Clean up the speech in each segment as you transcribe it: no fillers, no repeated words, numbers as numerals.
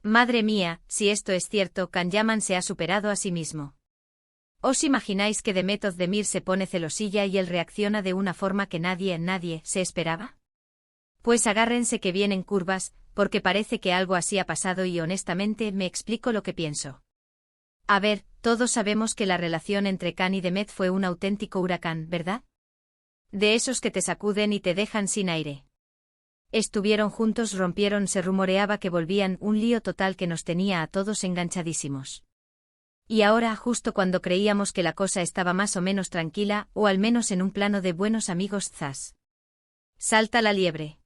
Madre mía, si esto es cierto, Can Yaman se ha superado a sí mismo. ¿Os imagináis que Demet Özdemir se pone celosilla y él reacciona de una forma que nadie se esperaba? Pues agárrense que vienen curvas, porque parece que algo así ha pasado y honestamente me explico lo que pienso. A ver, todos sabemos que la relación entre Can y Demet fue un auténtico huracán, ¿verdad? De esos que te sacuden y te dejan sin aire. Estuvieron juntos, rompieron, se rumoreaba que volvían, un lío total que nos tenía a todos enganchadísimos. Y ahora, justo cuando creíamos que la cosa estaba más o menos tranquila, o al menos en un plano de buenos amigos, ¡zas! Salta la liebre.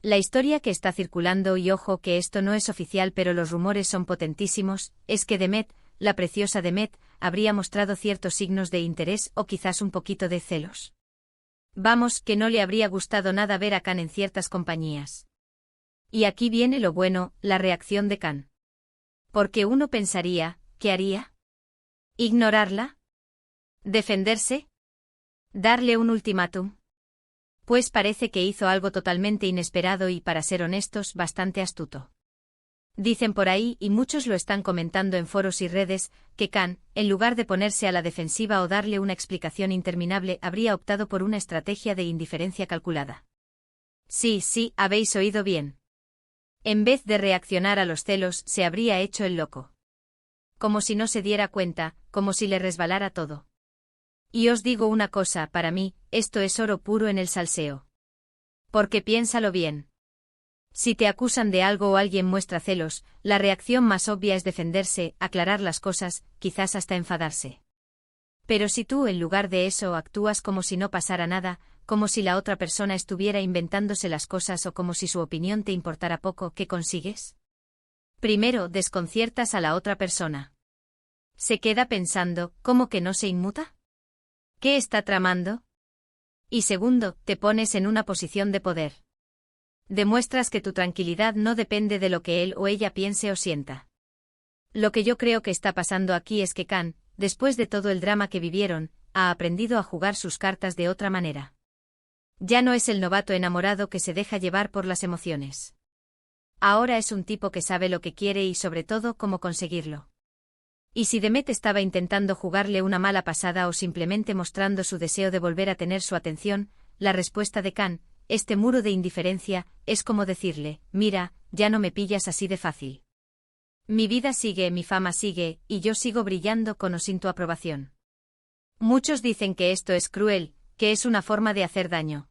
La historia que está circulando, y ojo que esto no es oficial pero los rumores son potentísimos, es que Demet, la preciosa Demet, habría mostrado ciertos signos de interés o quizás un poquito de celos. Vamos, que no le habría gustado nada ver a Can en ciertas compañías. Y aquí viene lo bueno, la reacción de Can. Porque uno pensaría, ¿qué haría? ¿Ignorarla? ¿Defenderse? ¿Darle un ultimátum? Pues parece que hizo algo totalmente inesperado y, para ser honestos, bastante astuto. Dicen por ahí, y muchos lo están comentando en foros y redes, que Can, en lugar de ponerse a la defensiva o darle una explicación interminable, habría optado por una estrategia de indiferencia calculada. Sí, habéis oído bien. En vez de reaccionar a los celos, se habría hecho el loco. Como si no se diera cuenta, como si le resbalara todo. Y os digo una cosa, para mí, esto es oro puro en el salseo. Porque piénsalo bien. Si te acusan de algo o alguien muestra celos, la reacción más obvia es defenderse, aclarar las cosas, quizás hasta enfadarse. Pero si tú en lugar de eso actúas como si no pasara nada, como si la otra persona estuviera inventándose las cosas o como si su opinión te importara poco, ¿qué consigues? Primero, desconciertas a la otra persona. Se queda pensando, ¿cómo que no se inmuta? ¿Qué está tramando? Y segundo, te pones en una posición de poder. Demuestras que tu tranquilidad no depende de lo que él o ella piense o sienta. Lo que yo creo que está pasando aquí es que Can, después de todo el drama que vivieron, ha aprendido a jugar sus cartas de otra manera. Ya no es el novato enamorado que se deja llevar por las emociones. Ahora es un tipo que sabe lo que quiere y sobre todo cómo conseguirlo. Y si Demet estaba intentando jugarle una mala pasada o simplemente mostrando su deseo de volver a tener su atención, la respuesta de Can, este muro de indiferencia, es como decirle, mira, ya no me pillas así de fácil. Mi vida sigue, mi fama sigue, y yo sigo brillando con o sin tu aprobación. Muchos dicen que esto es cruel, que es una forma de hacer daño.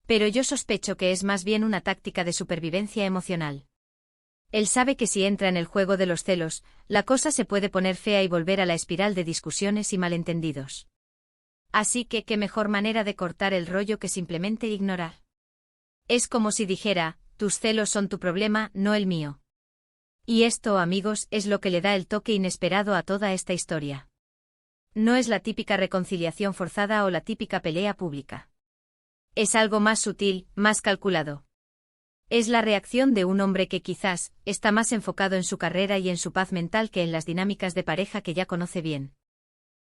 Pero yo sospecho que es más bien una táctica de supervivencia emocional. Él sabe que si entra en el juego de los celos, la cosa se puede poner fea y volver a la espiral de discusiones y malentendidos. Así que qué mejor manera de cortar el rollo que simplemente ignorar. Es como si dijera, tus celos son tu problema, no el mío. Y esto, amigos, es lo que le da el toque inesperado a toda esta historia. No es la típica reconciliación forzada o la típica pelea pública. Es algo más sutil, más calculado. Es la reacción de un hombre que quizás está más enfocado en su carrera y en su paz mental que en las dinámicas de pareja que ya conoce bien.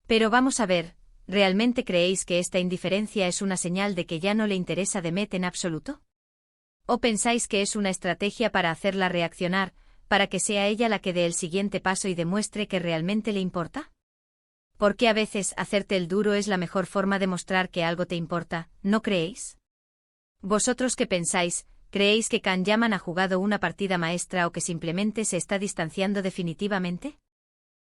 Pero vamos a ver, ¿realmente creéis que esta indiferencia es una señal de que ya no le interesa Demet en absoluto? ¿O pensáis que es una estrategia para hacerla reaccionar, para que sea ella la que dé el siguiente paso y demuestre que realmente le importa? Porque a veces hacerte el duro es la mejor forma de mostrar que algo te importa, ¿no creéis? ¿Vosotros qué pensáis? ¿Creéis que Can Yaman ha jugado una partida maestra o que simplemente se está distanciando definitivamente?